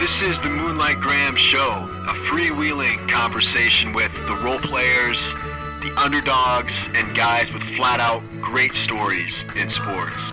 This is the Moonlight Graham Show, a freewheeling conversation with the role players, the underdogs, and guys with flat-out great stories in sports.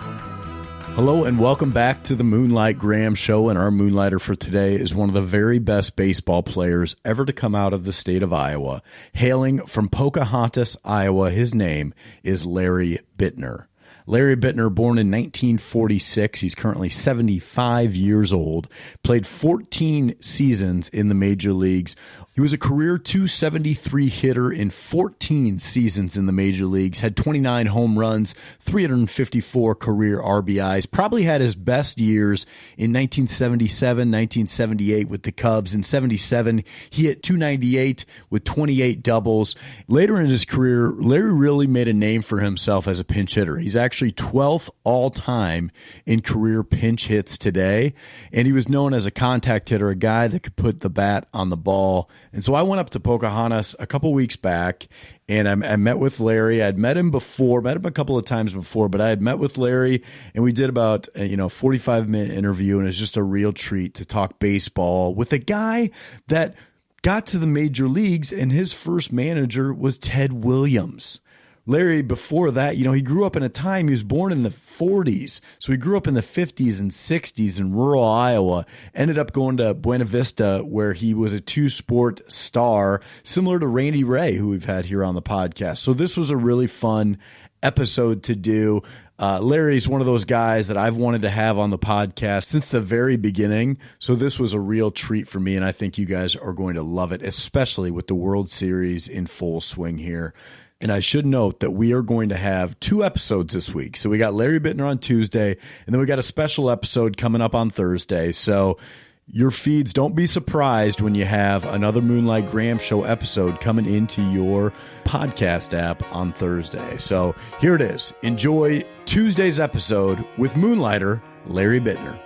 Hello and welcome back to the Moonlight Graham Show, and our Moonlighter for today is one of the very best baseball players ever to come out of the state of Iowa. Hailing from Pocahontas, Iowa, his name is Larry Bittner. Larry Bittner, born in 1946, he's currently 75 years old, played 14 seasons in the major leagues. He was a career .273 hitter in 14 seasons in the major leagues, had 29 home runs, 354 career RBIs, probably had his best years in 1977, 1978 with the Cubs. In 77, he hit .298 with 28 doubles. Later in his career, Larry really made a name for himself as a pinch hitter. He's actually 12th all-time in career pinch hits today, and he was known as a contact hitter, a guy that could put the bat on the ball. And so I went up to Pocahontas a couple weeks back, and I met with Larry. I'd met him a couple of times before, but I had met with Larry, and we did about a 45-minute interview, and it was just a real treat to talk baseball with a guy that got to the major leagues, and his first manager was Ted Williams. Larry, before that, he grew up in a time, he was born in the 40s. So he grew up in the 50s and 60s in rural Iowa, ended up going to Buena Vista, where he was a two-sport star, similar to Randy Ray, who we've had here on the podcast. So this was a really fun episode to do. Larry's one of those guys that I've wanted to have on the podcast since the very beginning. So this was a real treat for me, and I think you guys are going to love it, especially with the World Series in full swing here. And I should note that we are going to have 2 episodes this week. So we got Larry Bittner on Tuesday, and then we got a special episode coming up on Thursday. So your feeds, don't be surprised when you have another Moonlight Graham Show episode coming into your podcast app on Thursday. So here it is. Enjoy Tuesday's episode with Moonlighter, Larry Bittner.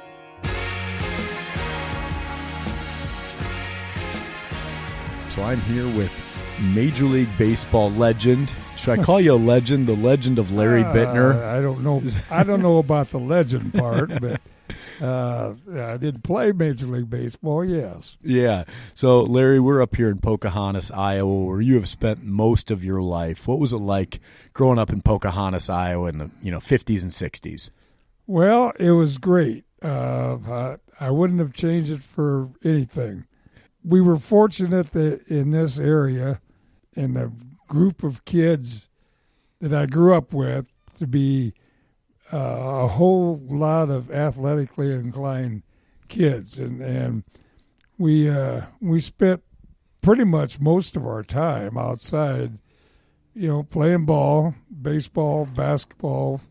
So I'm here with Major League Baseball legend. Should I call you a legend? The legend of Larry Bittner? I don't know. I don't know about the legend part, but I did play Major League Baseball, yes. Yeah. So, Larry, we're up here in Pocahontas, Iowa, where you have spent most of your life. What was it like growing up in Pocahontas, Iowa in the 50s and 60s? Well, it was great. I wouldn't have changed it for anything. We were fortunate that in this area, in the group of kids that I grew up with, to be a whole lot of athletically inclined kids, and we spent pretty much most of our time outside, playing ball, baseball, basketball,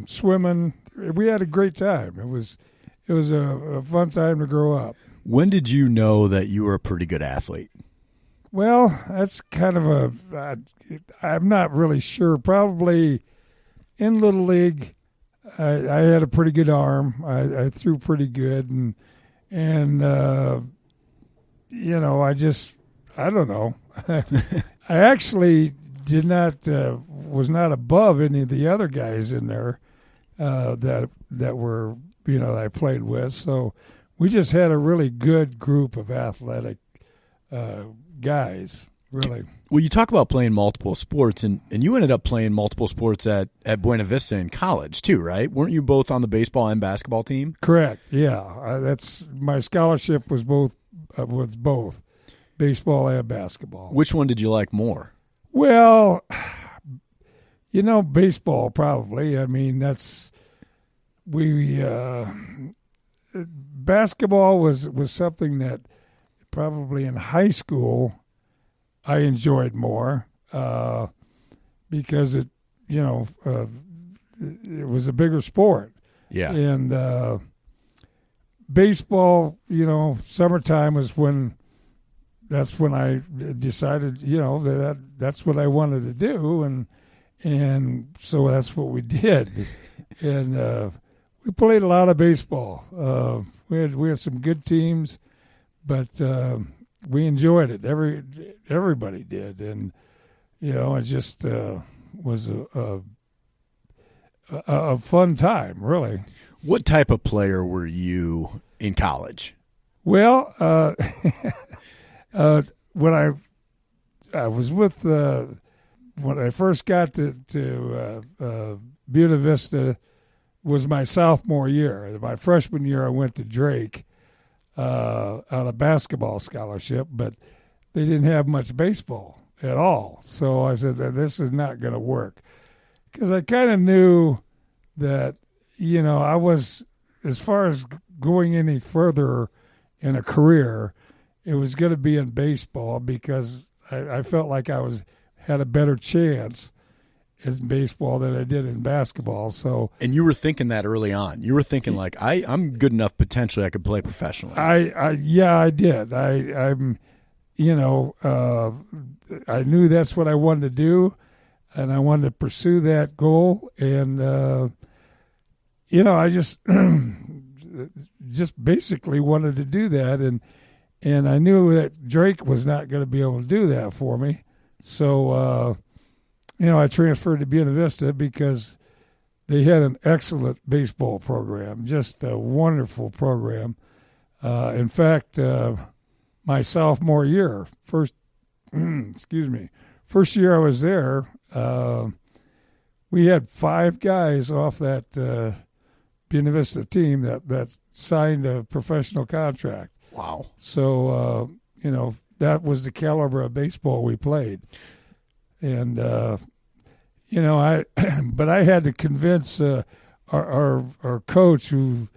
swimming. We had a great time. It was a fun time to grow up. When did you know that you were a pretty good athlete? Well, that's kind of I'm not really sure. Probably in Little League, I had a pretty good arm. I threw pretty good, and I don't know. I actually was not above any of the other guys in there that were, that I played with. So we just had a really good group of athletic guys, really. Well, you talk about playing multiple sports, and you ended up playing multiple sports at Buena Vista in college too, right? Weren't you both on the baseball and basketball team? Correct. Yeah, that's my scholarship was both baseball and basketball. Which one did you like more? Well, baseball probably. I mean, basketball was something that probably in high school I enjoyed more because it was a bigger sport. Yeah. And baseball, summertime was that's when I decided, that's what I wanted to do, and so that's what we did. And we played a lot of baseball. We had some good teams, but we enjoyed it. Everybody did, and it just was a fun time, really. What type of player were you in college? Well, when I was with when I first got to Buena Vista was my sophomore year. My freshman year, I went to Drake on a basketball scholarship, but they didn't have much baseball at all. So I said, this is not going to work. Because I kind of knew that, I was, as far as going any further in a career, it was going to be in baseball because I felt like I had a better chance in baseball than I did in basketball. So, and you were thinking that early on. You were thinking like, I'm good enough potentially I could play professionally. I did. I'm, I knew that's what I wanted to do, and I wanted to pursue that goal. And I just basically wanted to do that, and I knew that Drake was not going to be able to do that for me. So, I transferred to Buena Vista because they had an excellent baseball program, just a wonderful program. In fact, my sophomore year, first year I was there, we had 5 guys off that Buena Vista team that signed a professional contract. Wow. So, that was the caliber of baseball we played. And, but I had to convince our coach who,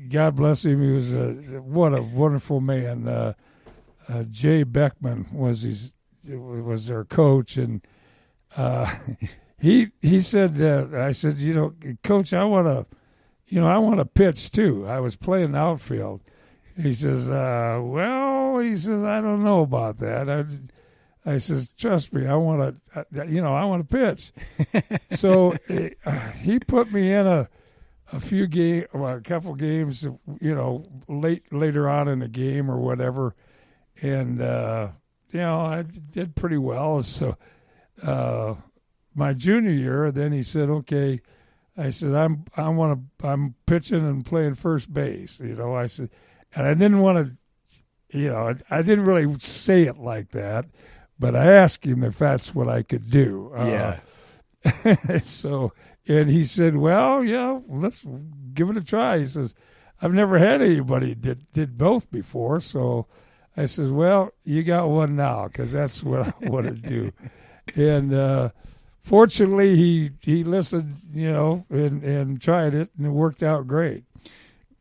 God bless him, he was what a wonderful man. Jay Beckman was their coach, and he said, I said, Coach, I want to pitch too. I was playing outfield. He says, I don't know about that. I says, trust me, I want to pitch. So he put me in a couple games, later on in the game or whatever, and I did pretty well. So my junior year, then he said, okay. I said, I'm pitching and playing first base. I said, and I didn't want to, I didn't really say it like that, but I asked him if that's what I could do. Yeah. So, and he said, well, yeah, let's give it a try. He says, I've never had anybody did both before. So I says, well, you got one now, because that's what I want to do. And fortunately, he listened, and tried it, and it worked out great.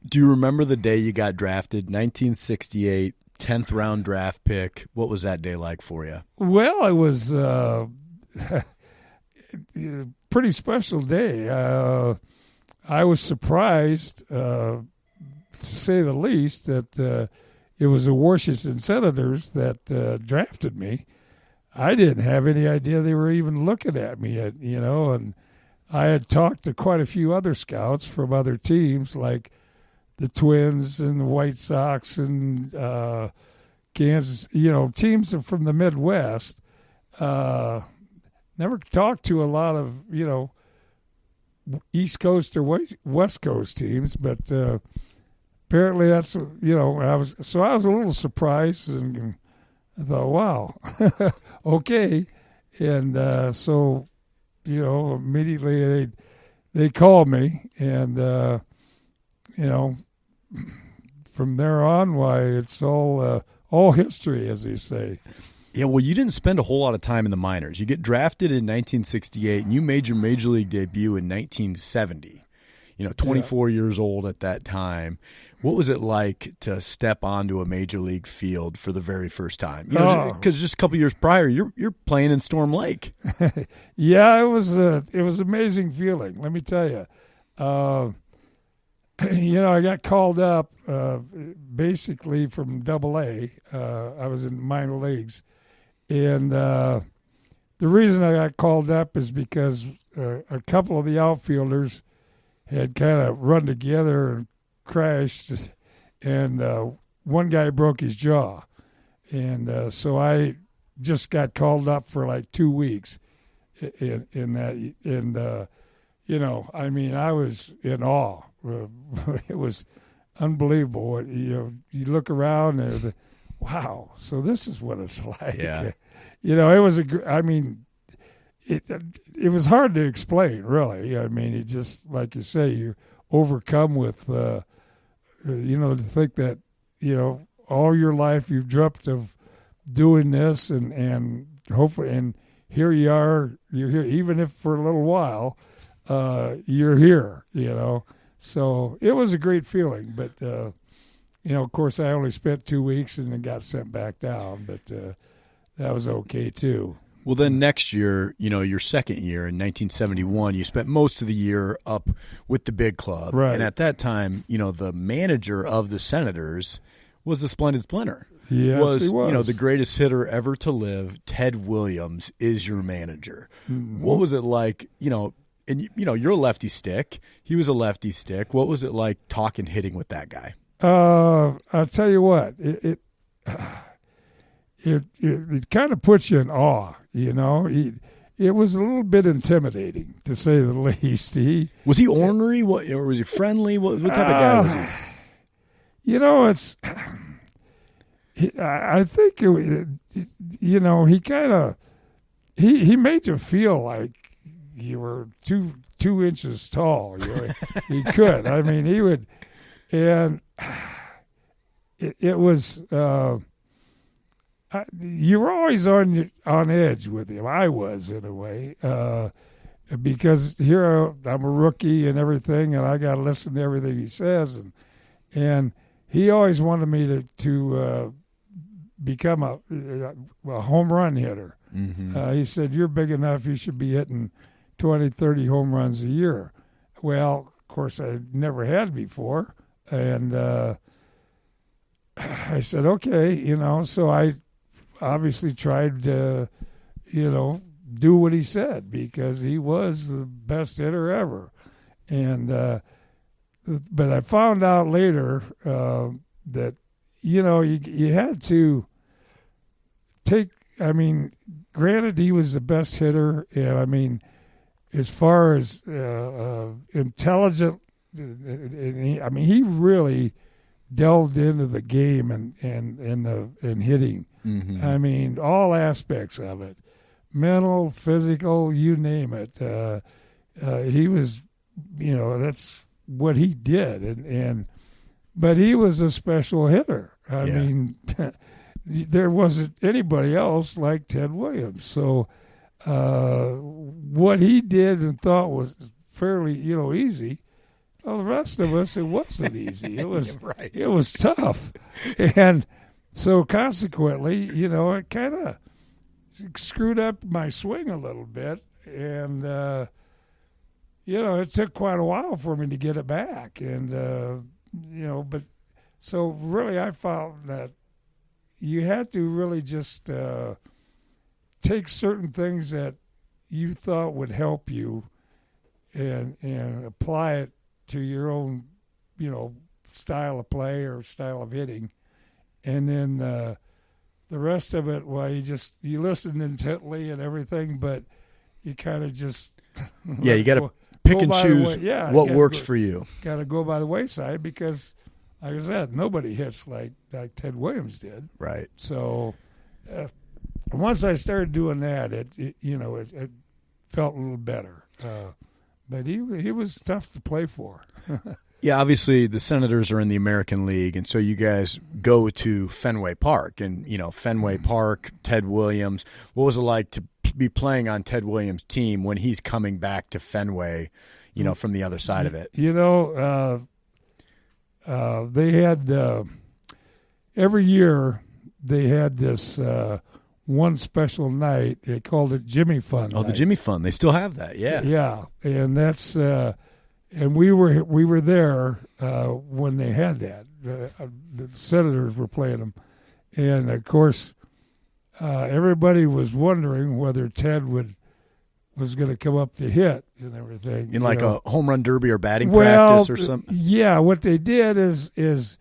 Do you remember the day you got drafted? 1968, 10th round draft pick. What was that day like for you? Well, it was pretty special day. I was surprised, to say the least, that it was the Washington Senators that drafted me. I didn't have any idea they were even looking at me, and I had talked to quite a few other scouts from other teams, like the Twins and the White Sox and Kansas, teams from the Midwest. Never talked to a lot of, East Coast or West Coast teams, but apparently that's, I was a little surprised, and I thought, wow, okay. And so, immediately they called me, and, from there on, why, it's all history, as they say. Yeah, well, you didn't spend a whole lot of time in the minors. You get drafted in 1968, and you made your major league debut in 1970. 24 years old at that time. What was it like to step onto a major league field for the very first time? Because just a couple years prior, you're playing in Storm Lake. Yeah, it was amazing feeling. Let me tell you. I got called up basically from Double-A. I was in minor leagues. And the reason I got called up is because a couple of the outfielders had kind of run together and crashed, and one guy broke his jaw. And so I just got called up for like 2 weeks in that. And, I was in awe. It was unbelievable. You look around and wow, so this is what it's like. Yeah. It was it was hard to explain, really. I mean, it just, like you say, you're overcome with, to think that, all your life you've dreamt of doing this and hopefully, and here you are, you're here, even if for a little while, you're here, So it was a great feeling, but, of course, I only spent 2 weeks and then got sent back down, but that was okay too. Well, then next year, your second year in 1971, you spent most of the year up with the big club. Right. And at that time, the manager of the Senators was the splendid Splinter. Yes, he was. The greatest hitter ever to live, Ted Williams, is your manager. Mm-hmm. What was it like, and you're a lefty stick. He was a lefty stick. What was it like talking hitting with that guy? I'll tell you what, it kind of puts you in awe, It was a little bit intimidating, to say the least. Was he ornery? Or was he friendly? What type of guy was he? I think, he kind of, he made you feel like you were two inches tall. He could. I mean, he would, and it was, you were always on edge with him. I was, in a way, because here I'm a rookie and everything, and I got to listen to everything he says, and he always wanted me to become a home run hitter. Mm-hmm. He said, "You're big enough; you should be hitting 20, 30 home runs a year." Well, of course, I never had before, and I said, "Okay," So I obviously tried to, do what he said, because he was the best hitter ever. And but I found out later that, you had to take, granted he was the best hitter, and as far as intelligent, he really delved into the game and hitting. Mm-hmm. All aspects of it, mental, physical, you name it. He was, that's what he did, but he was a special hitter. There wasn't anybody else like Ted Williams. So what he did and thought was fairly, easy. Well, the rest of us, it wasn't easy. It was right. It was tough, and so consequently, it kind of screwed up my swing a little bit, and it took quite a while for me to get it back, and but so really, I found that you had to really just take certain things that you thought would help you, and apply it to your own, style of play or style of hitting, and then the rest of it, you listened intently and everything, but you kind of just you got to pick and choose what works for you. Got to go by the wayside, because, like I said, nobody hits like Ted Williams did. Right. So once I started doing that, it felt a little better. But he was tough to play for. Yeah, obviously the Senators are in the American League, and so you guys go to Fenway Park. And, Fenway Park, Ted Williams. What was it like to be playing on Ted Williams' team when he's coming back to Fenway, from the other side of it? They had every year they had this one special night. They called it Jimmy Fun. Oh, night. The Jimmy Fun. They still have that. Yeah. Yeah, and that's and we were there when they had that. The Senators were playing them, and of course, everybody was wondering whether Ted was going to come up to hit and everything. In like a home run derby or batting practice or something? Yeah, what they did is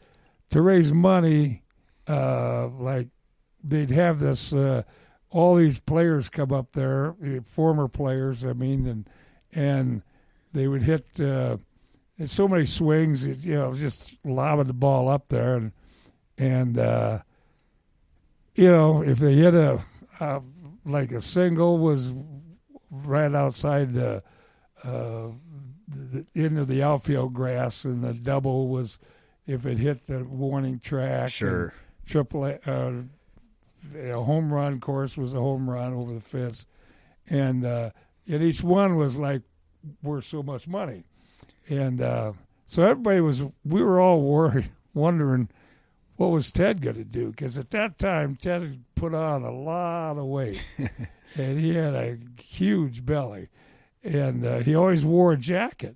to raise money, like they'd have this, all these players come up there, former players, and they would hit and so many swings, just lobbing the ball up there, and if they hit like a single was right outside the end of the outfield grass, and the double was if it hit the warning track. Sure. Triple a home run, of course, was a home run over the fence, and each one was like worth so much money, and so we were all worried, wondering what was Ted going to do, because at that time Ted had put on a lot of weight, and he had a huge belly, and he always wore a jacket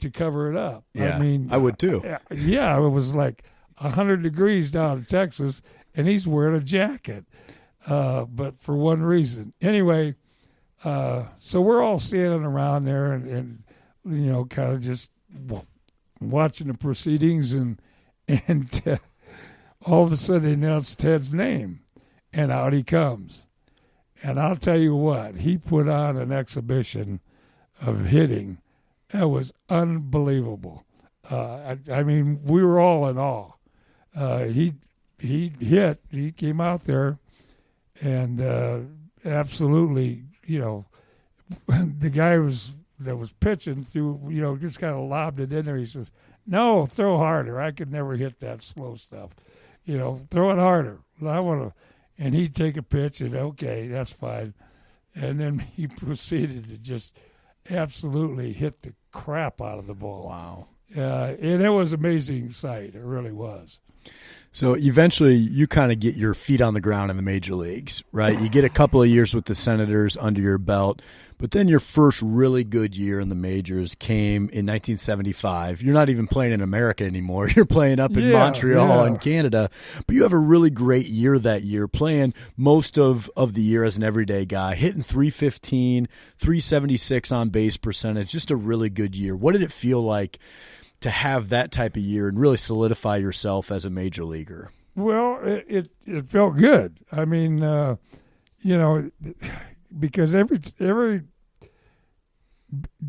to cover it up. Yeah, I mean, I would too. Yeah, it was like 100 degrees down in Texas, and he's wearing a jacket, but for one reason. Anyway, so we're all standing around there and kind of just watching the proceedings, and all of a sudden they announced Ted's name, and out he comes. And I'll tell you what, he put on an exhibition of hitting that was unbelievable. I mean, we were all in awe. He came out there and absolutely, the guy that was pitching through, just kind of lobbed it in there. He says, "No, throw harder. I could never hit that slow stuff. Throw it harder. I want to." And he'd take a pitch, and okay, that's fine. And then he proceeded to just absolutely hit the crap out of the ball. Wow. And it was an amazing sight. It really was. So eventually you kind of get your feet on the ground in the major leagues, right? You get a couple of years with the Senators under your belt, but then your first really good year in the majors came in 1975. You're not even playing in America anymore. You're playing up in Montreal in Canada, but you have a really great year that year, playing most of the year as an everyday guy, hitting 315, 376 on base percentage, just a really good year. What did it feel like to have that type of year and really solidify yourself as a major leaguer? Well, it felt good. I mean, because the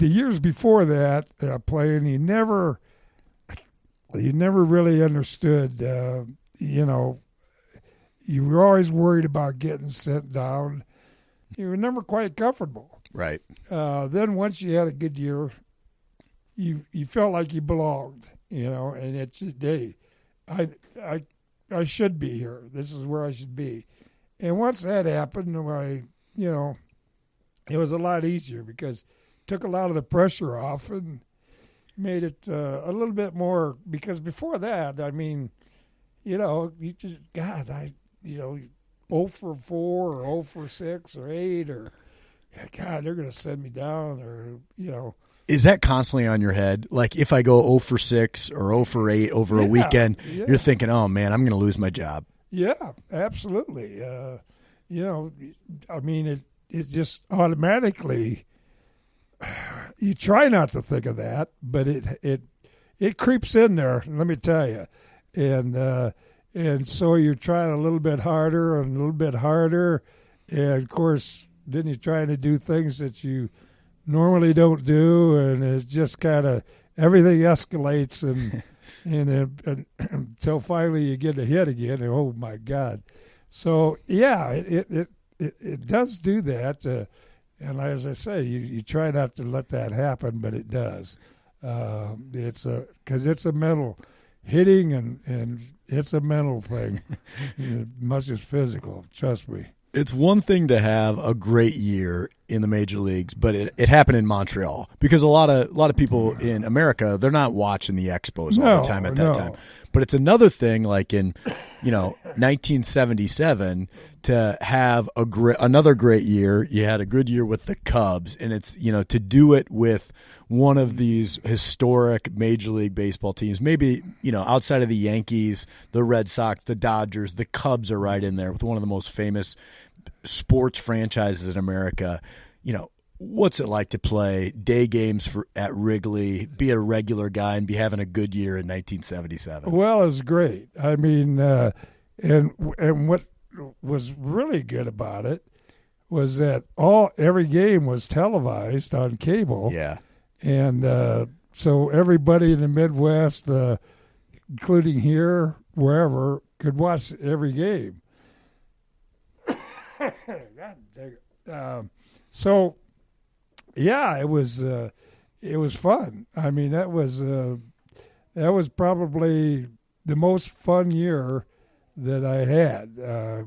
years before that playing, you never really understood. You were always worried about getting sent down. You were never quite comfortable. Right. Then once you had a good year, you felt like you belonged, and it's, hey, I should be here. This is where I should be. And once that happened, it was a lot easier because it took a lot of the pressure off and made it a little bit more, because before that, I mean, you just, God, 0 for 4 or 0 for 6 or 8 or, God, they're going to send me down or, Is that constantly on your head? Like if I go 0 for 6 or 0 for 8 over a weekend, you're thinking, oh, man, I'm going to lose my job. Yeah, absolutely. I mean, it just automatically, you try not to think of that, but it creeps in there, let me tell you. And so you're trying a little bit harder and a little bit harder. And, of course, then you're trying to do things that you normally don't do, and it's just kind of everything escalates and until finally you get a hit again, and oh my God. So yeah, it does do that, and as I say, you try not to let that happen, but it does. Because it's a mental hitting, and it's a mental thing, much as physical. Trust me. It's one thing to have a great year in the major leagues, but it happened in Montreal because a lot of people in America, they're not watching the Expos all the time at that time. But it's another thing, like in 1977, to have another great year. You had a good year with the Cubs, and it's to do it with one of these historic Major League Baseball teams. Maybe outside of the Yankees, the Red Sox, the Dodgers, the Cubs are right in there with one of the most famous sports franchises in America. What's it like to play day games at Wrigley, be a regular guy, and be having a good year in 1977? Well, it was great. I mean, and what was really good about it was that every game was televised on cable. Yeah. And so everybody in the Midwest, including here, wherever, could watch every game. God dang it. So, yeah, it was fun. I mean, that was probably the most fun year that I had.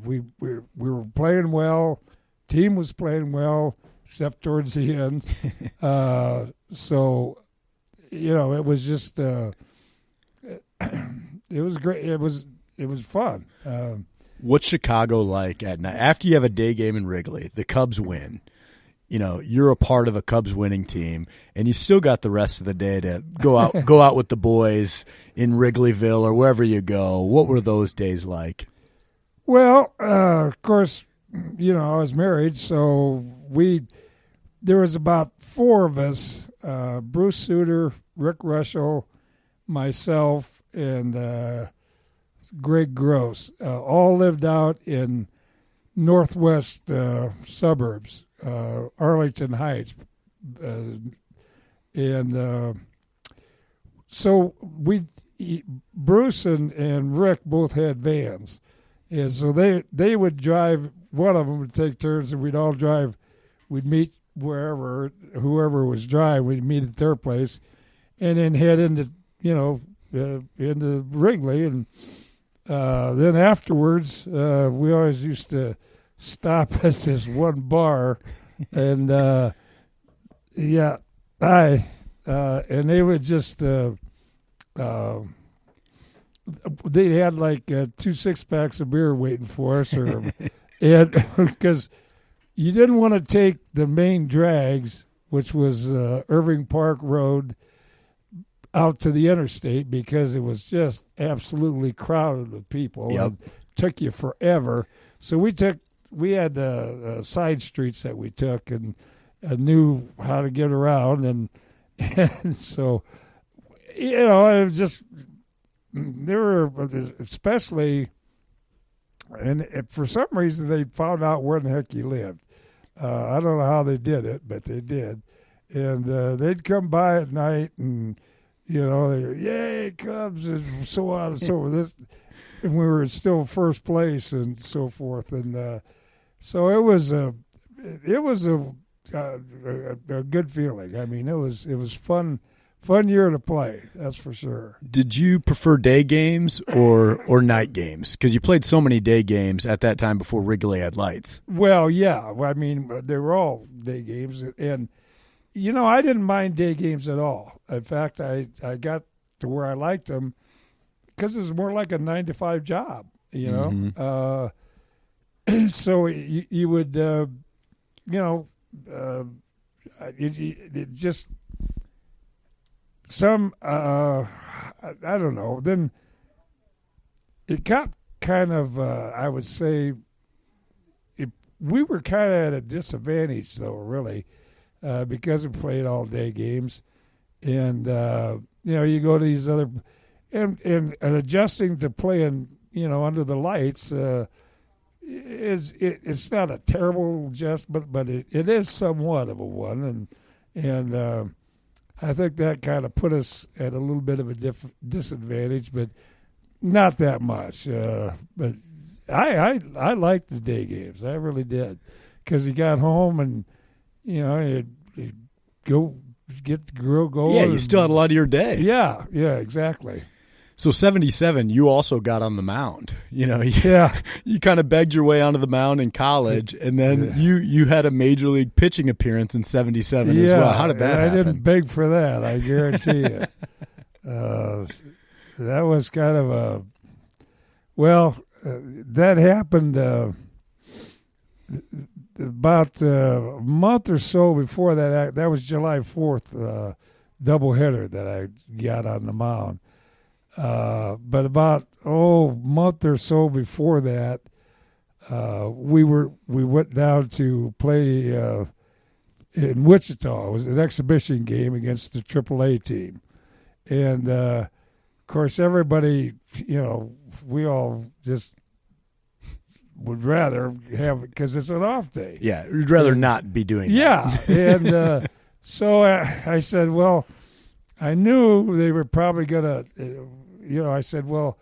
We were playing well. Team was playing well, except towards the end. So, it was just it was great. It was fun. What's Chicago like at night? After you have a day game in Wrigley, the Cubs win. You're a part of a Cubs winning team, and you still got the rest of the day to go out with the boys in Wrigleyville or wherever you go. What were those days like? Well, of course, I was married, so there was about 4 of us, Bruce Suter, Rick Russell, myself, and Greg Gross, all lived out in northwest suburbs, Arlington Heights. So Bruce and Rick both had vans. And so they would drive, one of them would take turns, and we'd all drive. We'd meet whoever was driving, we'd meet at their place, and then head into, into Wrigley. And then afterwards, we always used to stop at this one bar, and and they would just they had like 2 6-packs of beer waiting for us, and because you didn't want to take the main drags, which was Irving Park Road, out to the interstate because it was just absolutely crowded with people. Yep. It took you forever. So we had side streets that we took and knew how to get around, and so it was just, there were, especially, and for some reason they found out where the heck you lived. I don't know how they did it, but they did, and they'd come by at night and yay, Cubs, and so on and so forth. And we were still first place and so forth, and so it was a good feeling. I mean, it was fun year to play, that's for sure. Did you prefer day games or night games? Because you played so many day games at that time before Wrigley had lights. Well, yeah, I mean, they were all day games, and I didn't mind day games at all. In fact, I got to where I liked them because it was more like a 9-to-5 job, Mm-hmm. So you would, it just some, I don't know. Then it got kind of, I would say, we were kind of at a disadvantage, though, really. Because we played all day games, and you go to these other, and adjusting to playing under the lights it's not a terrible adjustment, but it is somewhat of a one, and I think that kind of put us at a little bit of a disadvantage, but not that much. But I liked the day games, I really did, because you got home and. You go get the grill going. Yeah, you still had a lot of your day. Yeah, exactly. So 77, you also got on the mound. Yeah. You kind of begged your way onto the mound in college, and then you had a major league pitching appearance in 77 as well. How did that happen? I didn't beg for that, I guarantee you. That was kind of a – that happened about a month or so before that. That was July 4th doubleheader that I got on the mound. But about a month or so before that, we went down to play in Wichita. It was an exhibition game against the AAA team, and of course everybody, we all just would rather have it because it's an off day. Yeah, we'd rather not be doing that. Yeah, and so I said, well, I knew they were probably going to, I said, well,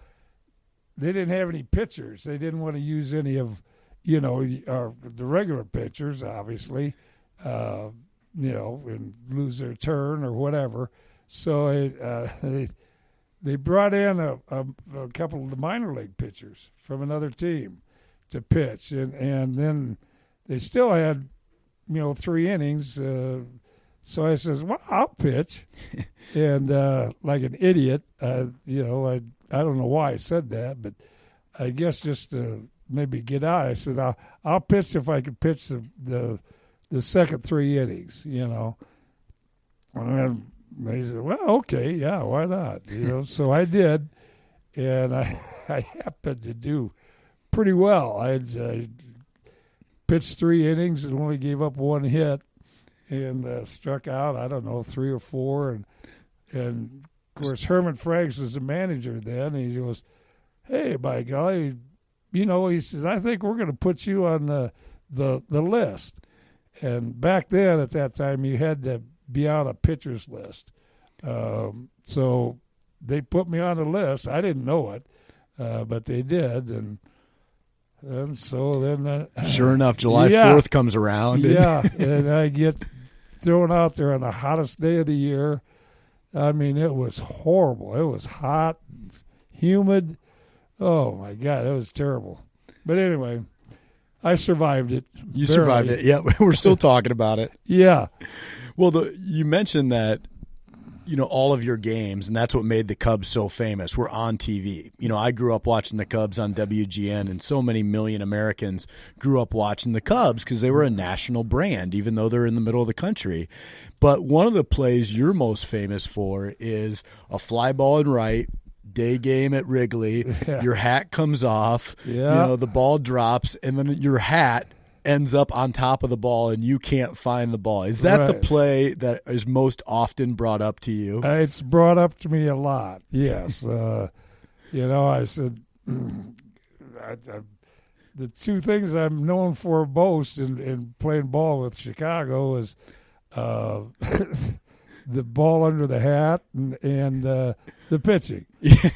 they didn't have any pitchers. They didn't want to use any of, the regular pitchers, obviously, and lose their turn or whatever. So they brought in a couple of the minor league pitchers from another team to pitch, and then they still had 3 innings. So I says, well, I'll pitch, and like an idiot, I don't know why I said that, but I guess just to maybe get out, I said I'll pitch if I can pitch the second 3 innings, And then they said, well, okay, yeah, why not? So I did, and I happened to do pretty well. I pitched 3 innings and only gave up 1 hit, and struck out, I don't know, 3 or 4, and of course Herman Franks was the manager then, and he goes, hey, by golly, he says, I think we're going to put you on the list. And back then, at that time, you had to be on a pitcher's list. So they put me on the list. I didn't know it, but they did. And so then... sure enough, July 4th comes around. And I get thrown out there on the hottest day of the year. I mean, it was horrible. It was hot, humid. Oh, my God, it was terrible. But anyway, I survived it. You survived it. Yeah, we're still talking about it. Yeah. Well, you mentioned that, all of your games, and that's what made the Cubs so famous, were on TV. I grew up watching the Cubs on WGN, and so many million Americans grew up watching the Cubs because they were a national brand, even though they're in the middle of the country. But one of the plays you're most famous for is a fly ball in right, day game at Wrigley. Yeah. Your hat comes off, the ball drops, and then your hat ends up on top of the ball and you can't find the ball. Is that the play that is most often brought up to you? It's brought up to me a lot, yes. I said, the 2 things I'm known for most in playing ball with Chicago is the ball under the hat and the pitching.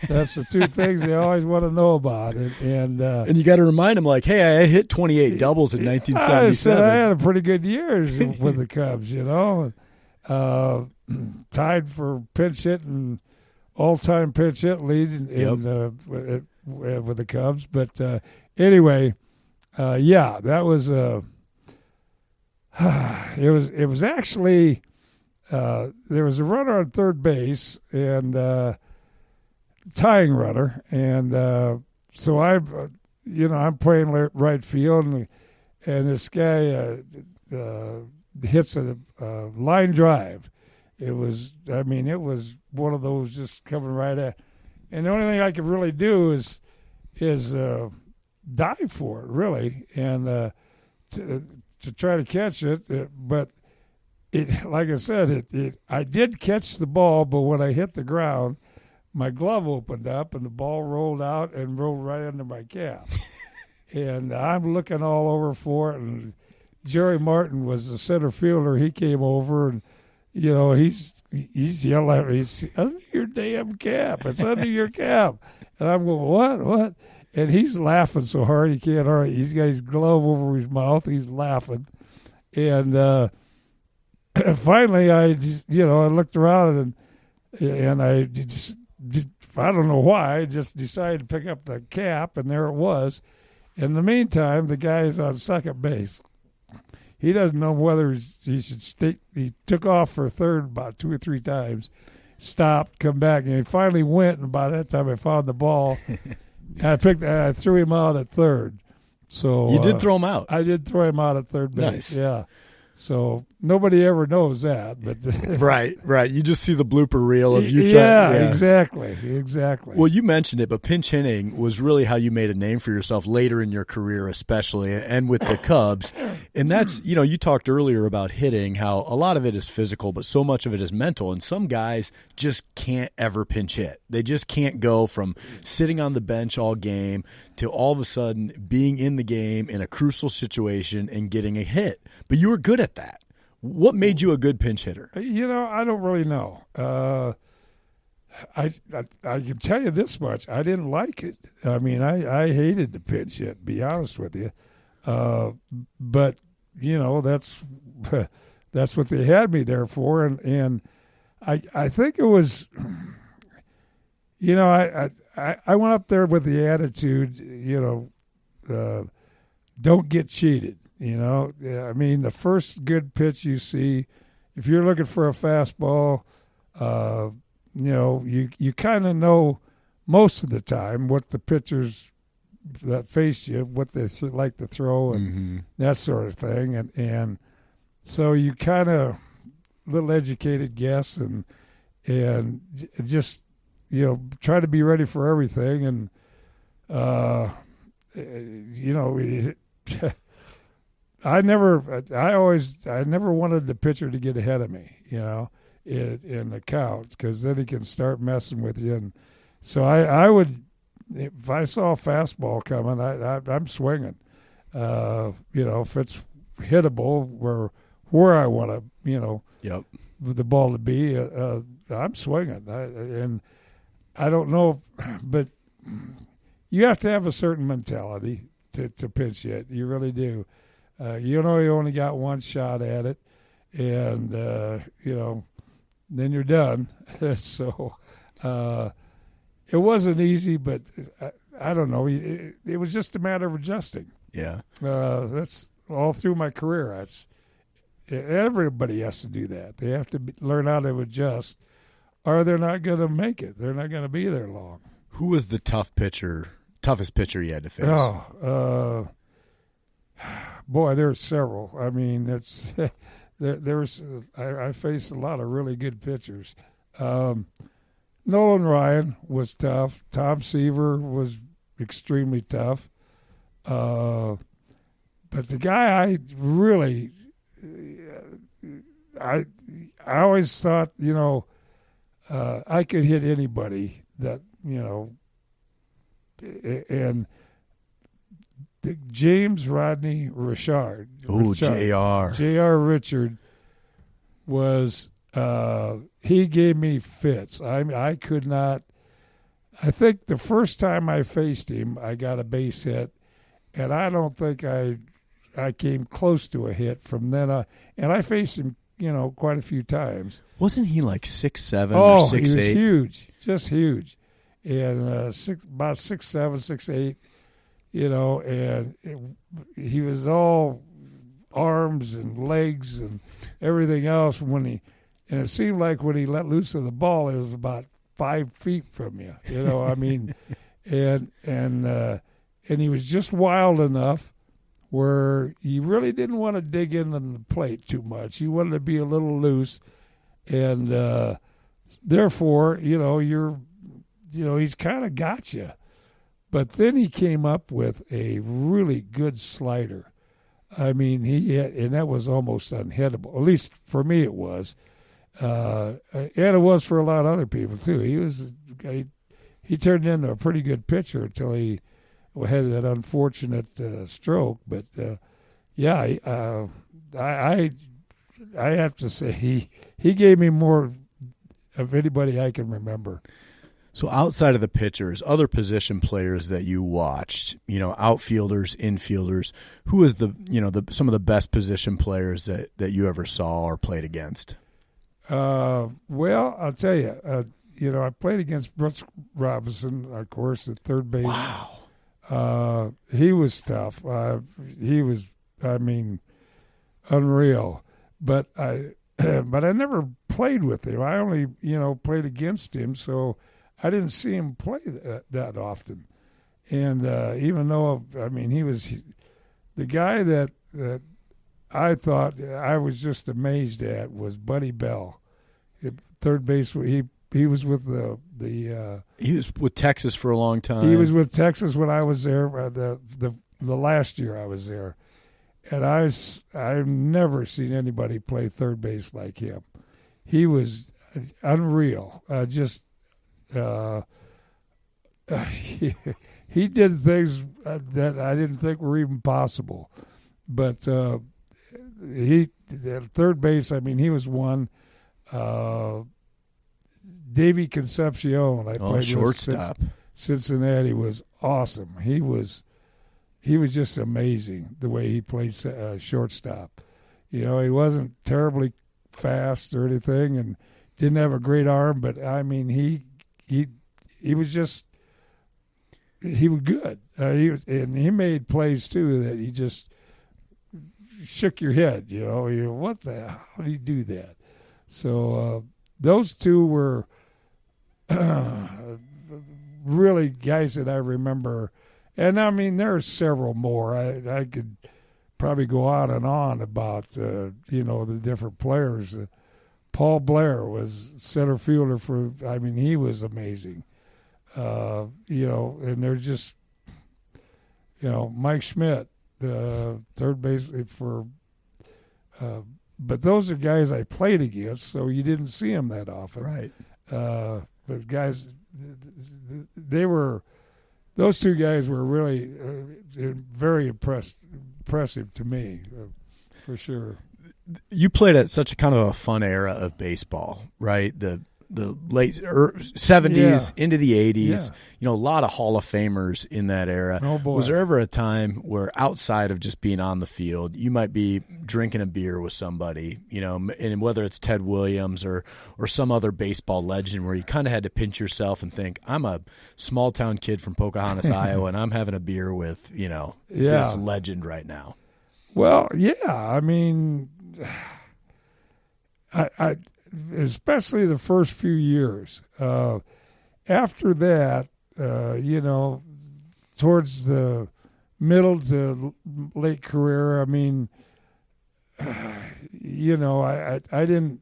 That's the 2 things they always want to know about. And you got to remind them, like, hey, I hit 28 doubles in 1977. I said I had a pretty good year with the Cubs, tied for pinch hitting, all-time pinch hit lead with the Cubs. But anyway, that was it was actually. There was a runner on third base and tying runner, and so I'm playing right field, and this guy hits a line drive. It was one of those just coming right at, and the only thing I could really do is dive for it, really, and to try to catch it, but. Like I said, I did catch the ball, but when I hit the ground, my glove opened up and the ball rolled out and rolled right under my cap. And I'm looking all over for it. And Jerry Martin was the center fielder. He came over and, he's yelling at me, "It's under your damn cap. It's under your cap." And I'm going, what? And he's laughing so hard he can't hardly. He's got his glove over his mouth. He's laughing. And finally, I just, I looked around and I just, I don't know why, I just decided to pick up the cap, and there it was. In the meantime, the guy is on second base. He doesn't know whether he should stay. He took off for third about 2 or 3 times, stopped, come back, and he finally went. And by that time, I found the ball. I threw him out at third. So you did throw him out. I did throw him out at third base. Nice. Yeah. So nobody ever knows that, but right. You just see the blooper reel of you trying. Yeah, exactly. Well, you mentioned it, but pinch hitting was really how you made a name for yourself later in your career, especially, and with the Cubs. And that's, you talked earlier about hitting, how a lot of it is physical, but so much of it is mental. And some guys just can't ever pinch hit. They just can't go from sitting on the bench all game to all of a sudden being in the game in a crucial situation and getting a hit. But you were good at that. What made you a good pinch hitter? I don't really know. I can tell you this much: I didn't like it. I mean, I hated the pinch hit. To be honest with you, but that's what they had me there for, and I think it was. I went up there with the attitude, don't get cheated. I mean, the first good pitch you see, if you're looking for a fastball, you kind of know most of the time what the pitchers that face you, what they like to throw and that sort of thing. And so you kind of little educated guess and just, try to be ready for everything. And, I never wanted the pitcher to get ahead of me, in the counts, because then he can start messing with you. And so I would, if I saw a fastball coming, I'm swinging. If it's hittable where I want to, Yep. the ball to be, I'm swinging. And I don't know, but you have to have a certain mentality to pitch hit. You really do. You only got one shot at it, and then you're done. So it wasn't easy, but I don't know. It was just a matter of adjusting. Yeah. That's all through my career. Everybody has to do that. They have to learn how to adjust, or they're not going to make it. They're not going to be there long. Who was the toughest pitcher you had to face? Boy, there's several. I mean, it's I faced a lot of really good pitchers. Nolan Ryan was tough. Tom Seaver was extremely tough. But the guy I always thought, I could hit anybody that, and James Rodney Richard. Oh, JR. JR Richard was, he gave me fits. I could not, I think the first time I faced him, I got a base hit, and I don't think I came close to a hit from then on. And I faced him, quite a few times. Wasn't he like 6'7" or 6'8"? he was Huge, just huge. And about 6'7", 6'8", and he was all arms and legs and everything else and it seemed like when he let loose of the ball, it was about 5 feet from you, I mean, and he was just wild enough where you really didn't want to dig in on the plate too much. You wanted to be a little loose, and therefore, he's kind of got you. But then he came up with a really good slider. I mean, and that was almost unhittable. At least for me, it was, and it was for a lot of other people too. He turned into a pretty good pitcher until he had that unfortunate stroke. But I have to say he gave me more of anybody I can remember. So outside of the pitchers, other position players that you watched, outfielders, infielders, who was some of the best position players that you ever saw or played against? Well, I'll tell you, I played against Brooks Robinson, of course, at third base. Wow. He was tough. He was, unreal. But I never played with him. I only, played against him, so I didn't see him play that often. And even though, he was the guy that I thought I was just amazed at was Buddy Bell. At third base, he was with he was with Texas for a long time. He was with Texas when I was there, the last year I was there. And I've never seen anybody play third base like him. He was unreal. He did things that I didn't think were even possible, but he at third base, I mean, he was one. Davey Concepcion, I played shortstop. with Cincinnati, was awesome. He was just amazing the way he played shortstop. He wasn't terribly fast or anything, and didn't have a great arm, but I mean, he was just he was good. And he made plays too that he just shook your head. What the hell? How do you do that? So those two were really guys that I remember. And I mean, there are several more. I could probably go on and on about the different players. Paul Blair was center fielder for. I mean, he was amazing. And they're just, Mike Schmidt, third base for. But those are guys I played against, so you didn't see them that often. Right. But guys, those two guys were really very impressive to me, for sure. You played at such a kind of a fun era of baseball, right? The late 70s into the 80s, a lot of Hall of Famers in that era. Oh, boy. Was there ever a time where outside of just being on the field, you might be drinking a beer with somebody, and whether it's Ted Williams or some other baseball legend, where you kind of had to pinch yourself and think, I'm a small town kid from Pocahontas, Iowa, and I'm having a beer with, this legend right now? Well, yeah. I mean, I especially the first few years. After that, towards the middle to late career, I mean, I didn't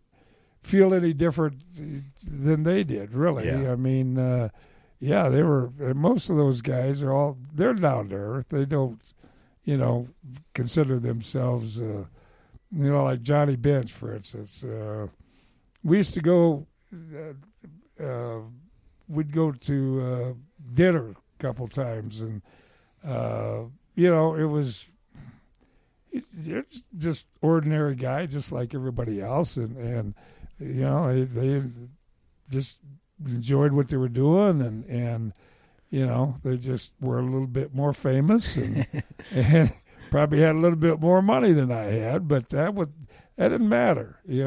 feel any different than they did, really. Yeah. I mean, they were, most of those guys they're down to earth. They don't, consider themselves, like Johnny Bench, for instance. We used to go, we'd go to dinner a couple times, and, it was just ordinary guy, just like everybody else, and they just enjoyed what they were doing, and they just were a little bit more famous, and probably had a little bit more money than I had, but that didn't matter. It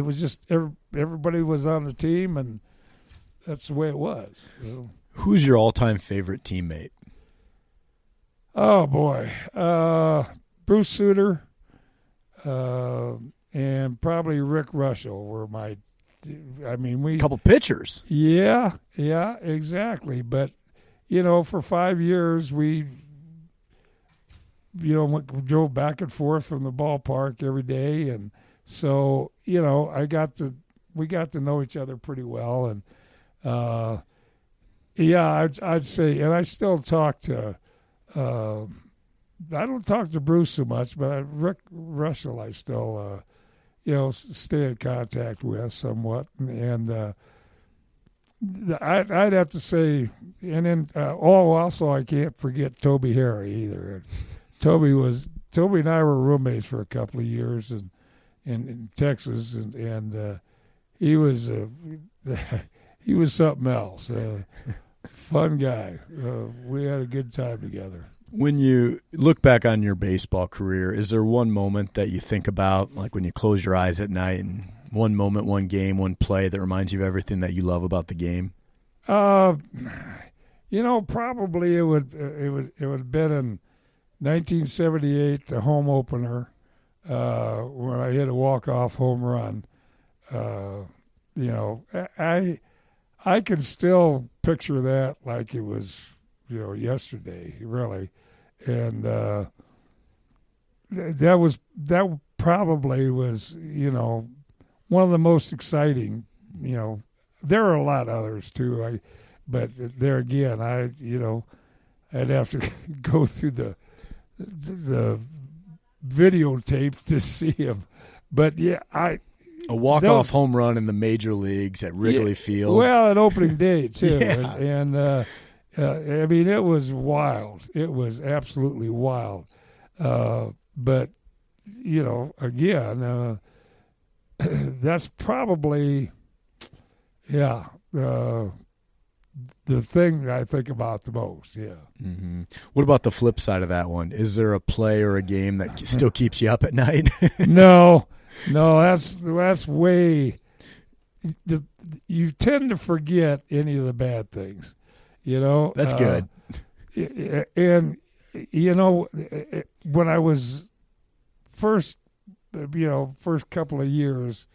was just everybody was on the team, and that's the way it was. Who's your all-time favorite teammate? Oh boy, Bruce Sutter, and probably Rick Russell were my. I mean, we couple pitchers. Yeah, exactly. But for 5 years we, drove back and forth from the ballpark every day, and so we got to know each other pretty well, and I'd say, and I still talk to. I don't talk to Bruce so much, but Rick Russell I still stay in contact with somewhat, and I'd have to say, and then also I can't forget Toby Harry either. Toby and I were roommates for a couple of years in Texas, and he was something else. Fun guy. We had a good time together. When you look back on your baseball career, is there one moment that you think about, like when you close your eyes at night, and one moment, one game, one play that reminds you of everything that you love about the game? Probably it would have been in 1978, the home opener, when I hit a walk-off home run. I can still picture that like it was, yesterday, really. And that probably was, one of the most exciting, there are a lot of others too. But there again, I'd have to go through the videotape to see him. But yeah, a walk-off home run in the major leagues at Wrigley Field. Well, at opening day too, Yeah. and I mean, it was wild. It was absolutely wild. but again, that's probably, the thing I think about the most. Yeah. Mm-hmm. What about the flip side of that one? Is there a play or a game that still keeps you up at night? No, that's way. You tend to forget any of the bad things, That's good. And when I was first couple of years,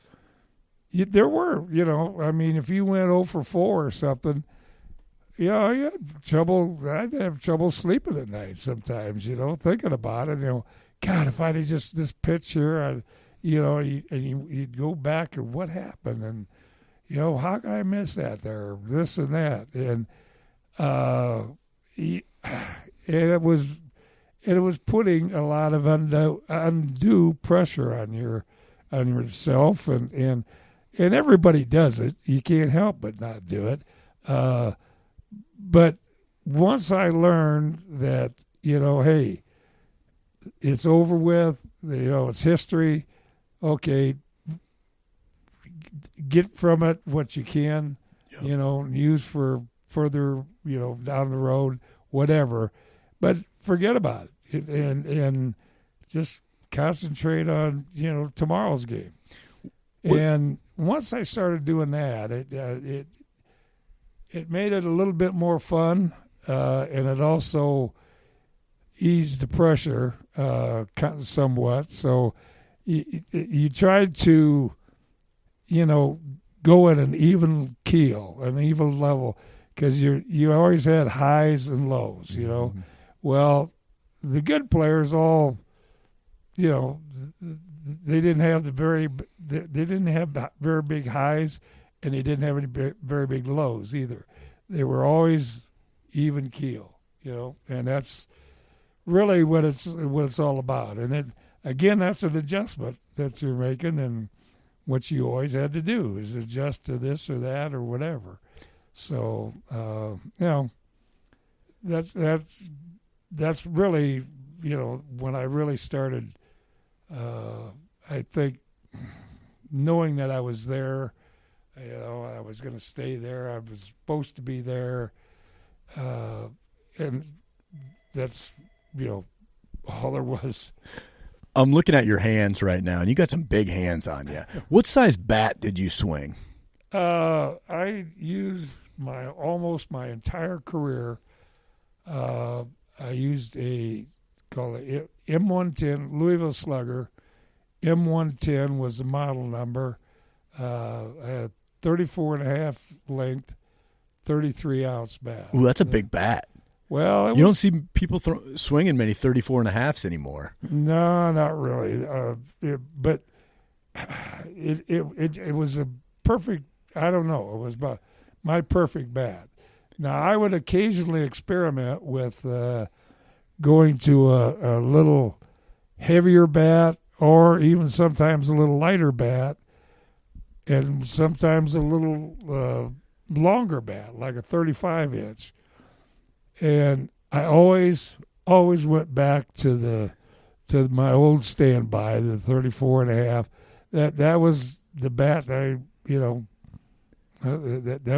there were, if you went 0 for 4 or something, you had trouble. I'd have trouble sleeping at night sometimes, thinking about it. God, if I'd have just this pitch here, you'd go back and what happened, and how could I miss that there, this and that, and it was putting a lot of undue pressure on yourself, and everybody does it. You can't help but not do it. But once I learned that, hey, it's over with, it's history. Okay, get from it what you can, use for further, down the road, whatever. But forget about it and just concentrate on, tomorrow's game. And once I started doing that, it made it a little bit more fun, and it also eased the pressure somewhat. So you tried to, go at an even keel, an even level, because you always had highs and lows. Mm-hmm. Well, the good players all, they didn't have very big highs, and they didn't have any very big lows either. They were always even keel, and that's really what it's all about. And again, that's an adjustment that you're making, and what you always had to do is adjust to this or that or whatever. So that's really when I really started. I think knowing that I was there, I was going to stay there. I was supposed to be there, and that's all there was. I'm looking at your hands right now, and you got some big hands on you. What size bat did you swing? I used almost my entire career. I used call it M110 Louisville Slugger. M110 was the model number. I had 34.5 length, 33-ounce bat. Ooh, that's a big bat. Well, you don't see people swinging many 34.5s anymore. No, not really. But it was a perfect. I don't know. It was my perfect bat. Now I would occasionally experiment with going to a little heavier bat, or even sometimes a little lighter bat, and sometimes a little longer bat, like a 35-inch. And I always went back to my old standby, the 34.5. That was the bat that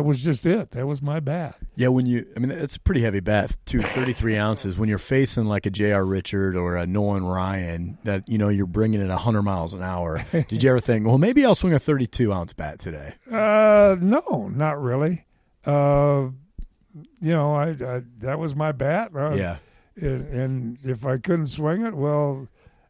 was just it. That was my bat. Yeah, it's a pretty heavy bat, 33 ounces. When you're facing like a J.R. Richard or a Nolan Ryan, that you're bringing it 100 miles an hour. Did you ever think, well, maybe I'll swing a 32-ounce bat today? No, not really. I that was my bat. Yeah. And if I couldn't swing it, well,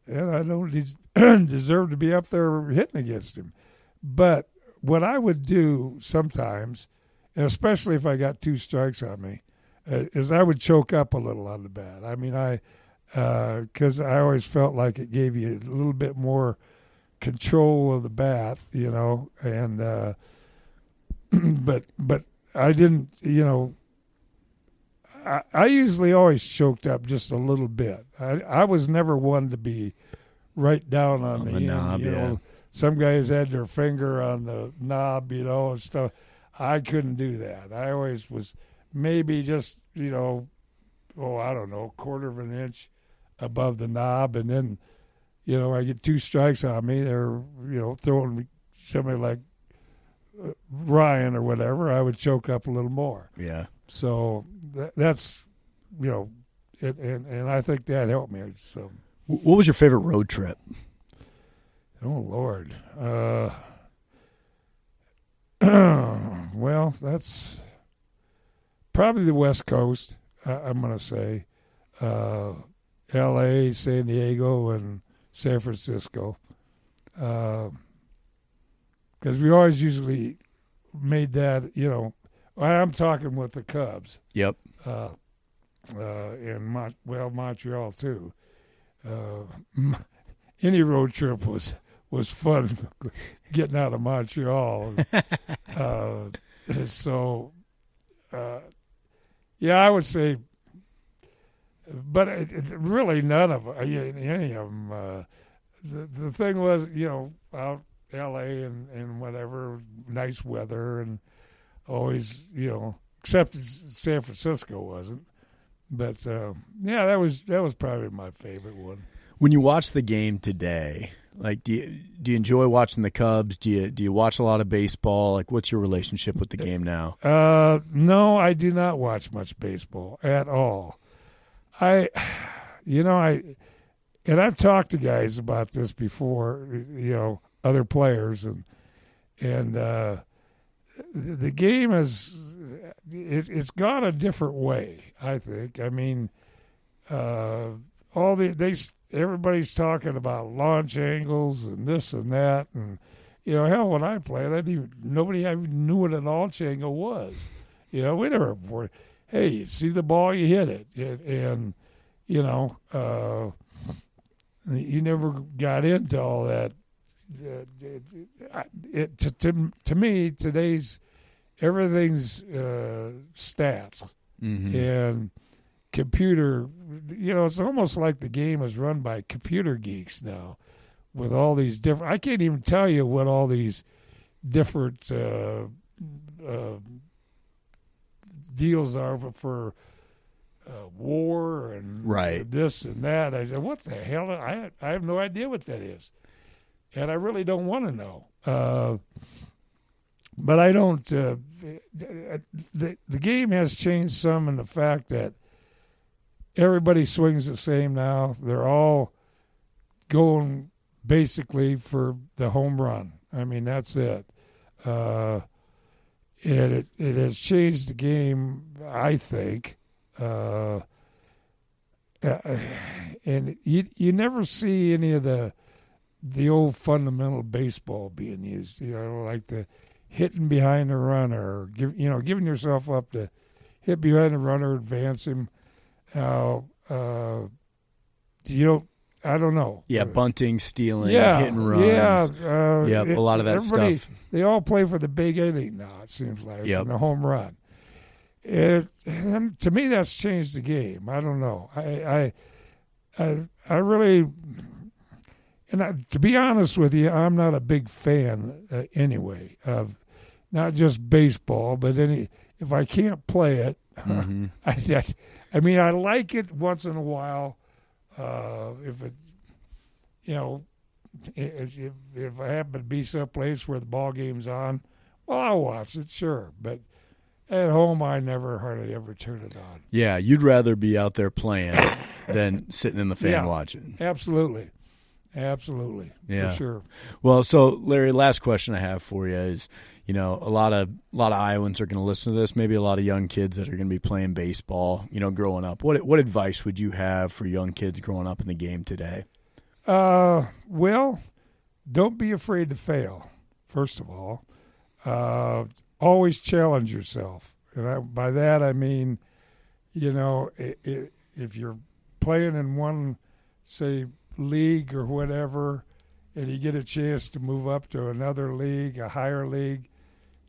I don't deserve to be up there hitting against him. But what I would do sometimes, and especially if I got 2 strikes on me, is I would choke up a little on the bat. I mean, because I always felt like it gave you a little bit more control of the bat, and but I didn't, I usually always choked up just a little bit. I was never one to be right down on the end, knob, Some guys had their finger on the knob, and stuff. I couldn't do that. I always was maybe just, I don't know, 1/4 of an inch above the knob, and then I get 2 strikes on me, they're, throwing somebody like Ryan or whatever, I would choke up a little more. Yeah. So that's, and I think that helped me. So, what was your favorite road trip? Oh Lord. Well, that's probably the West Coast. I'm going to say L.A., San Diego, and San Francisco. Because we always usually made that, I'm talking with the Cubs. Yep. And Montreal too. Any road trip was fun getting out of Montreal. I would say, but really none of any of them. The thing was, out L.A. and whatever, nice weather and always, except San Francisco wasn't. But that was probably my favorite one. When you watch the game today, like do you enjoy watching the Cubs? Do you watch a lot of baseball? Like, what's your relationship with the game now? No, I do not watch much baseball at all. I've talked to guys about this before, other players, and the game it's gone a different way, I think. I mean, everybody's talking about launch angles and this and that, and hell, when I played, nobody even knew what an launch angle was. We never. Hey, you see the ball, you hit it, and you never got into all that. To me, today's everything's stats and computer. It's almost like the game is run by computer geeks now, with all these different. I can't even tell you what all these different deals are for war and this and that. I said, what the hell? I have no idea what that is. And I really don't want to know. But I don't. The game has changed some in the fact that everybody swings the same now. They're all going basically for the home run. I mean, that's it. It has changed the game, I think. And you never see any of the old fundamental baseball being used, like the hitting behind the runner, giving yourself up to hit behind the runner, advance him. I don't know. Yeah, bunting, stealing, hit and runs. A lot of that stuff. They all play for the big inning now, it seems like, and the home run. And to me, that's changed the game. I don't know. I really... And to be honest with you, I'm not a big fan anyway of not just baseball, but if I can't play it, I mean, I like it once in a while. If it, if I happen to be someplace where the ball game's on, well, I'll watch it, sure. But at home, I never hardly ever turn it on. Yeah, you'd rather be out there playing than sitting in the fan watching. Absolutely. For sure. Well, so Larry, last question I have for you is, a lot of Iowans are going to listen to this. Maybe a lot of young kids that are going to be playing baseball, growing up. What advice would you have for young kids growing up in the game today? Well, don't be afraid to fail. First of all, always challenge yourself, and by that I mean, if you're playing in one, say, league or whatever, and you get a chance to move up to another league, a higher league,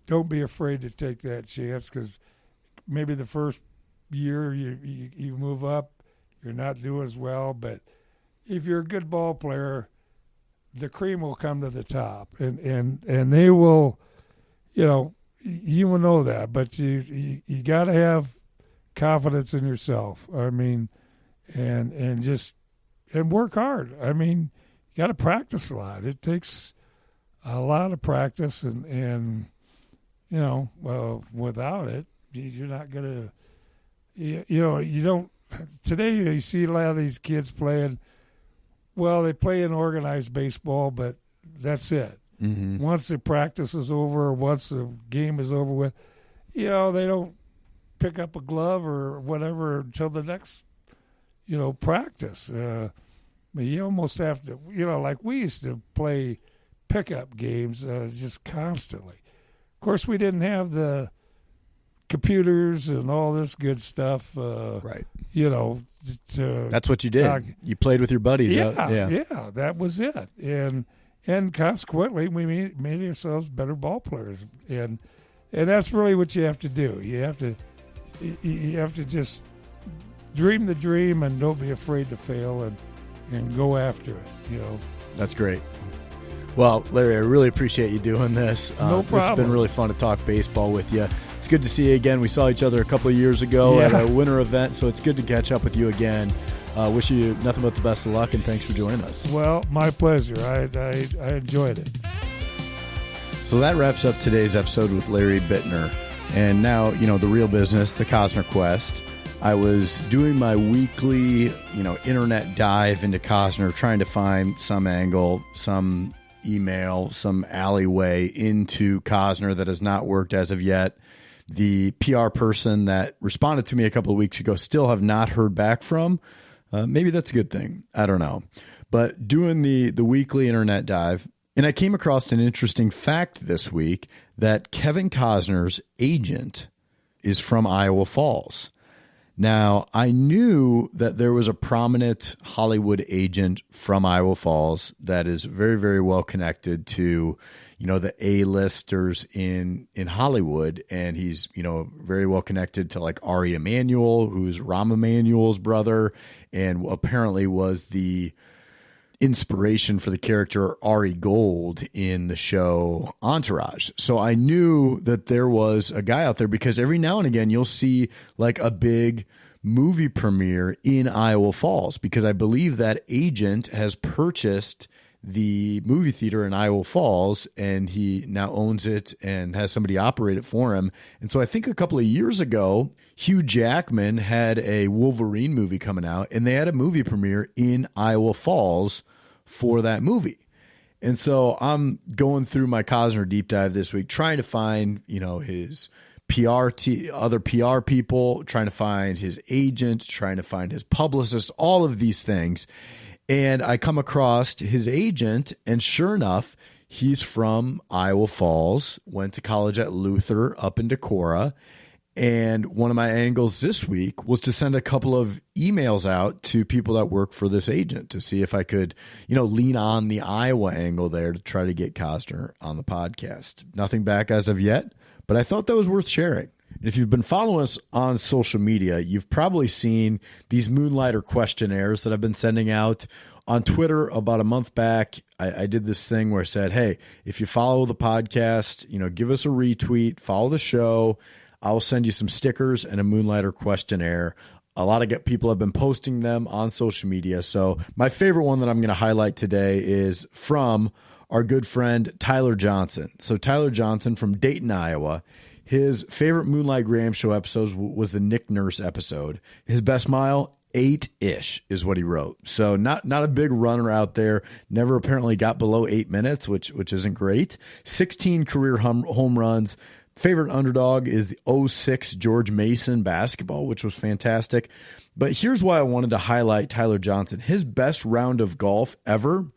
don't be afraid to take that chance, because maybe the first year you move up, you're not doing as well, but if you're a good ball player, the cream will come to the top, and they will, you will know that, but you got to have confidence in yourself. I mean, and work hard. I mean, got to practice a lot. It takes a lot of practice, and without it, you're not going to, you don't. Today you see a lot of these kids playing. Well, they play in organized baseball, but that's it. Mm-hmm. Once the practice is over, once the game is over with, they don't pick up a glove or whatever until the next, practice. But you almost have to, like we used to play pickup games just constantly. Of course, we didn't have the computers and all this good stuff. Right. That's what you did. You played with your buddies. Yeah, that was it. And consequently, we made ourselves better ball players. And that's really what you have to do. You have to just dream the dream and don't be afraid to fail and go after it. That's great. Well, Larry, I really appreciate you doing this. No problem. This has been really fun to talk baseball with you. It's good to see you again. We saw each other a couple of years ago at a winter event, so it's good to catch up with you again. Wish you nothing but the best of luck, and thanks for joining us. Well, my pleasure. I enjoyed it. So that wraps up today's episode with Larry Bittner. And now, the real business, the Cosner Quest. I was doing my weekly, internet dive into Cosner, trying to find some angle, some email, some alleyway into Cosner that has not worked as of yet. The PR person that responded to me a couple of weeks ago still have not heard back from. Maybe that's a good thing. I don't know. But doing the weekly internet dive, and I came across an interesting fact this week that Kevin Costner's agent is from Iowa Falls. Now, I knew that there was a prominent Hollywood agent from Iowa Falls that is very, very well connected to, the A-listers in Hollywood. And he's, very well connected to like Ari Emanuel, who's Rahm Emanuel's brother, and apparently was the inspiration for the character Ari Gold in the show Entourage. So I knew that there was a guy out there because every now and again you'll see like a big movie premiere in Iowa Falls, because I believe that agent has purchased the movie theater in Iowa Falls and he now owns it and has somebody operate it for him. And so I think a couple of years ago, Hugh Jackman had a Wolverine movie coming out and they had a movie premiere in Iowa Falls for that movie. And so I'm going through my Cosner deep dive this week, trying to find, his other PR people, trying to find his agent, trying to find his publicist, all of these things. And I come across his agent, and sure enough, he's from Iowa Falls, went to college at Luther up in Decorah. And one of my angles this week was to send a couple of emails out to people that work for this agent to see if I could, lean on the Iowa angle there to try to get Costner on the podcast. Nothing back as of yet, but I thought that was worth sharing. And if you've been following us on social media, you've probably seen these Moonlighter questionnaires that I've been sending out on Twitter about a month back. I did this thing where I said, hey, if you follow the podcast, give us a retweet, follow the show. I'll send you some stickers and a Moonlighter questionnaire. A lot of people have been posting them on social media. So my favorite one that I'm going to highlight today is from our good friend Tyler Johnson. So Tyler Johnson from Dayton, Iowa. His favorite Moonlight Graham Show episodes was the Nick Nurse episode. His best mile, 8-ish is what he wrote. So not a big runner out there. Never apparently got below 8 minutes, which isn't great. 16 career home runs. Favorite underdog is the 06 George Mason basketball, which was fantastic. But here's why I wanted to highlight Tyler Johnson. His best round of golf ever,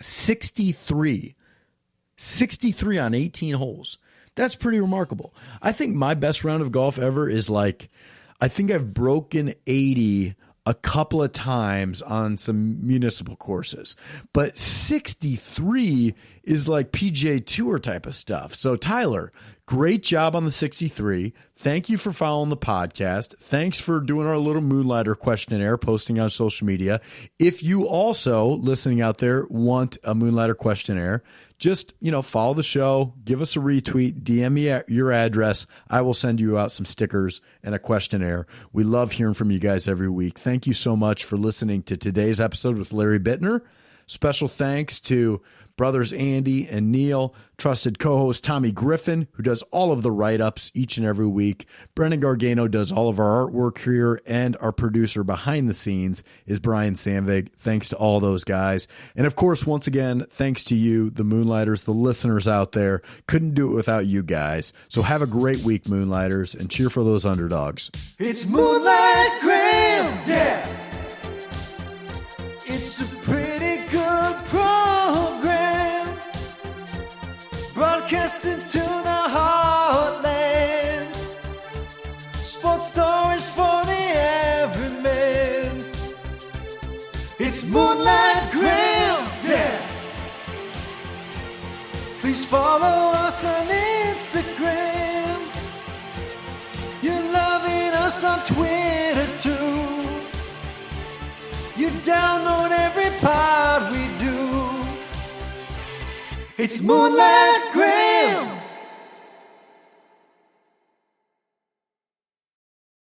63. 63 on 18 holes. That's pretty remarkable. I think my best round of golf ever is I think I've broken 80 a couple of times on some municipal courses, but 63 is like PGA Tour type of stuff. So Tyler, great job on the 63. Thank you for following the podcast. Thanks for doing our little Moonlighter questionnaire, posting on social media. If you also, listening out there, want a Moonlighter questionnaire, just, follow the show, give us a retweet, DM me your address. I will send you out some stickers and a questionnaire. We love hearing from you guys every week. Thank you so much for listening to today's episode with Larry Bittner. Special thanks to brothers Andy and Neil, trusted co-host Tommy Griffin, who does all of the write-ups each and every week. Brendan Gargano does all of our artwork here, and our producer behind the scenes is Brian Sandvig. Thanks to all those guys. And of course, once again, thanks to you, the Moonlighters, the listeners out there. Couldn't do it without you guys. So have a great week, Moonlighters, and cheer for those underdogs. It's Moonlight Graham, yeah. It's a pretty good program, broadcasting to the heartland. Sports stories for the everyman. It's Moonlight Graham, yeah. Please follow us on Instagram. You're loving us on Twitter too. You download every pod we do. It's Moonlight Graham.